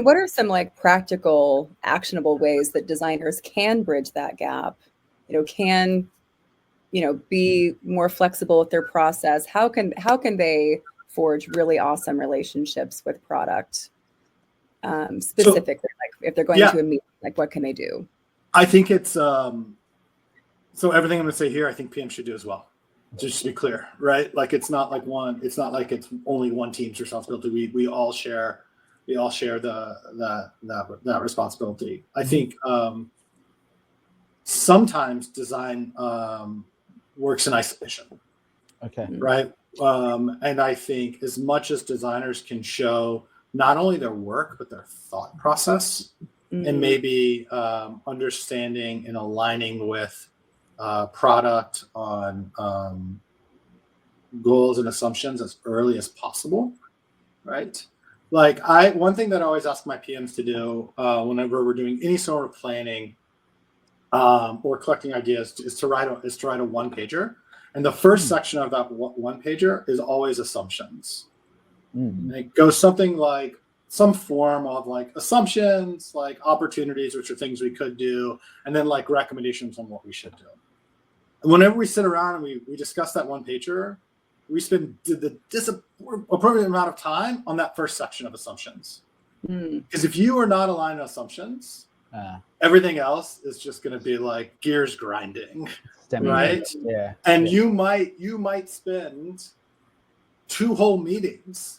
What are some like practical, actionable ways that designers can bridge that gap? Can be more flexible with their process? How can they forge really awesome relationships with product? Specifically, like if they're going to a meeting, like what can they do? I think it's so everything I'm going to say here, I think PM should do as well. Just to be clear, right? Like it's not like it's only one team's responsibility. We all share that responsibility. I think sometimes design works in isolation. Okay. Right. And I think as much as designers can show not only their work but their thought process, and maybe understanding and aligning with product on goals and assumptions as early as possible, right? Like one thing that I always ask my PMs to do whenever we're doing any sort of planning or collecting ideas is to write a one pager, and the first section of that one pager is always assumptions. And it goes something like some form of like assumptions, like opportunities, which are things we could do, and then like recommendations on what we should do. And whenever we sit around and we discuss that one pager, we spend the appropriate amount of time on that first section of assumptions. Because if you are not aligned on assumptions, everything else is just going to be like gears grinding, right? Yeah. And you might spend 2 whole meetings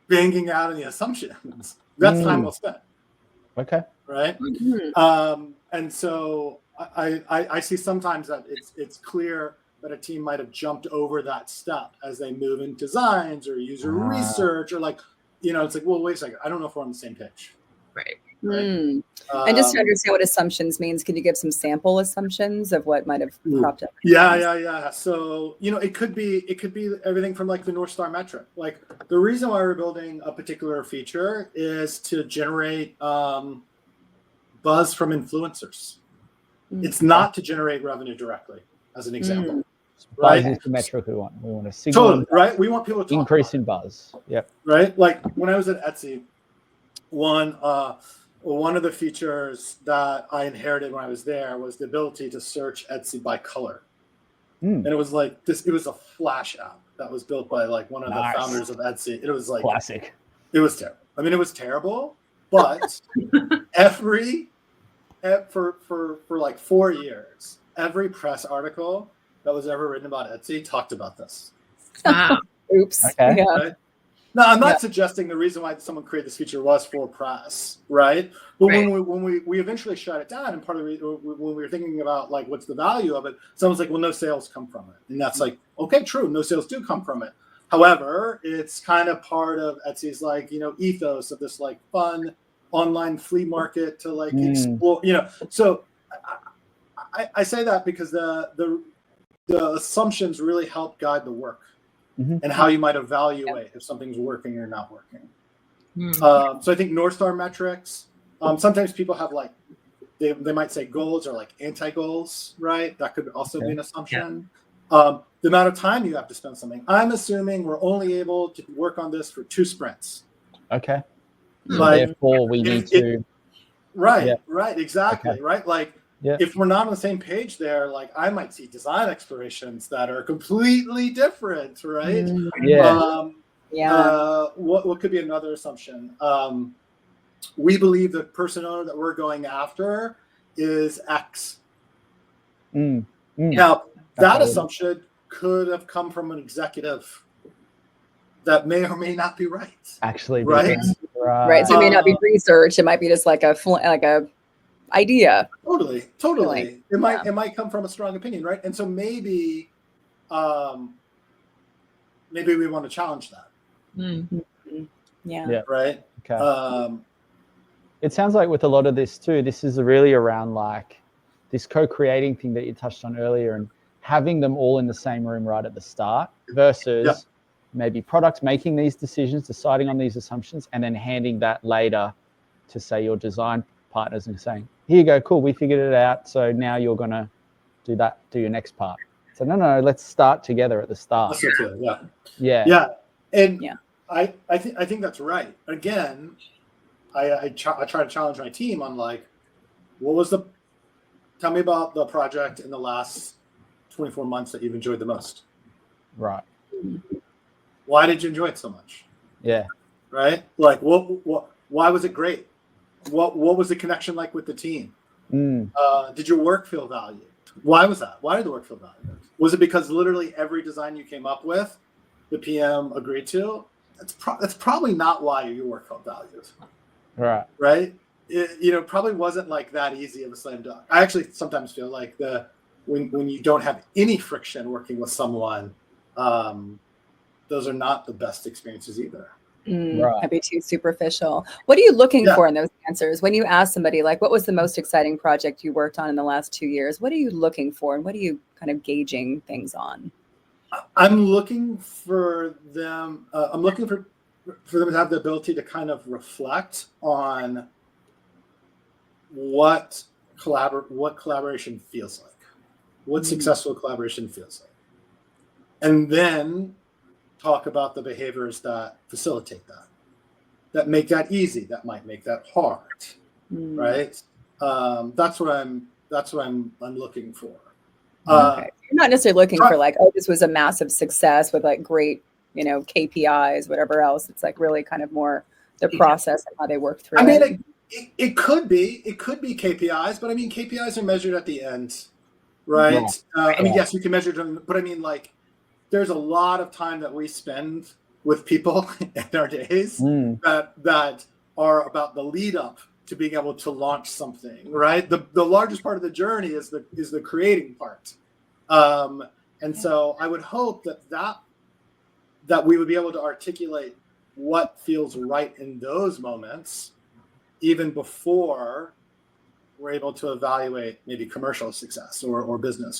banging out in the assumptions. That's time well spent. Okay. Right. And so I see sometimes that it's clear that a team might have jumped over that step as they move in designs or user research, or like, it's like, well, wait a second, I don't know if we're on the same page. Right. And just to understand what assumptions means, can you give some sample assumptions of what might have cropped up? Yeah. So, it could be everything from like the North Star metric. Like the reason why we're building a particular feature is to generate buzz from influencers. It's not to generate revenue directly, as an example. Right? Buzz is the metric we want. We want a signal. Totally, right? We want people to increase in buzz. Yep. Right? Like when I was at Etsy, one of the features that I inherited when I was there was the ability to search Etsy by color. And it was like this. It was a Flash app that was built by like one of the founders of Etsy. It was like classic. It was terrible. I mean, it was terrible, but for like 4 years, every press article that was ever written about Etsy talked about this. Oops. Okay. Yeah. Right? Now, I'm not suggesting the reason why someone created this feature was for press, right? But when we eventually shut it down, and part of the reason when we were thinking about like what's the value of it, someone's like, well, no sales come from it, and that's like, okay, true, no sales do come from it. However, it's kind of part of Etsy's like ethos of this like fun online flea market to like explore, So I say that because the assumptions really help guide the work. And how you might evaluate if something's working or not working. So I think North Star metrics. Sometimes people have like they might say goals or like anti-goals, right? That could also be an assumption. The amount of time you have to spend something. I'm assuming we're only able to work on this for 2 sprints. Okay. Like, therefore, we need to. Right. Exactly. Right. Like. Yeah. If we're not on the same page there, like I might see design explorations that are completely different, right? What could be another assumption? We believe the persona that we're going after is X. Now, that assumption could have come from an executive that may or may not be right. Actually, right? So it may not be research. It might be just like a idea. Totally. It might come from a strong opinion, right? And so maybe we want to challenge that. Yeah. Right. Okay. It sounds like with a lot of this too, this is really around like this co-creating thing that you touched on earlier, and having them all in the same room right at the start versus maybe products making these decisions, deciding on these assumptions, and then handing that later to say your design partners and saying, here you go, cool, we figured it out, so now you're gonna do your next part. So no, let's start together at the start. And I think that's right. Again, I try to challenge my team on like, tell me about the project in the last 24 months that you've enjoyed the most. Right. Why did you enjoy it so much? Yeah. Right. Like why was it great? What was the connection like with the team? Did your work feel valued? Why was that? Why did the work feel valued? Was it because literally every design you came up with, the PM agreed to? That's probably not why your work felt valued. Right. Right. It probably wasn't like that easy of a slam dunk. I actually sometimes feel like when you don't have any friction working with someone, those are not the best experiences either. Right. That'd be too superficial. What are you looking for in those answers? When you ask somebody, like, what was the most exciting project you worked on in the last 2 years? What are you looking for? And what are you kind of gauging things on? I'm looking for them. I'm looking for them to have the ability to kind of reflect on what collaboration feels like, what successful collaboration feels like, and then talk about the behaviors that facilitate that make that easy, that might make that hard, right? That's what I'm looking for. Okay. You're not necessarily looking for like, oh, this was a massive success with like great, KPIs, whatever else. It's like really kind of more the process and how they work through it. It could be KPIs, but I mean, KPIs are measured at the end, right? I mean, yes, you can measure them, but I mean, like, there's a lot of time that we spend with people in our days that are about the lead up to being able to launch something, right? The largest part of the journey is the creating part. And so I would hope that we would be able to articulate what feels right in those moments, even before we're able to evaluate maybe commercial success or business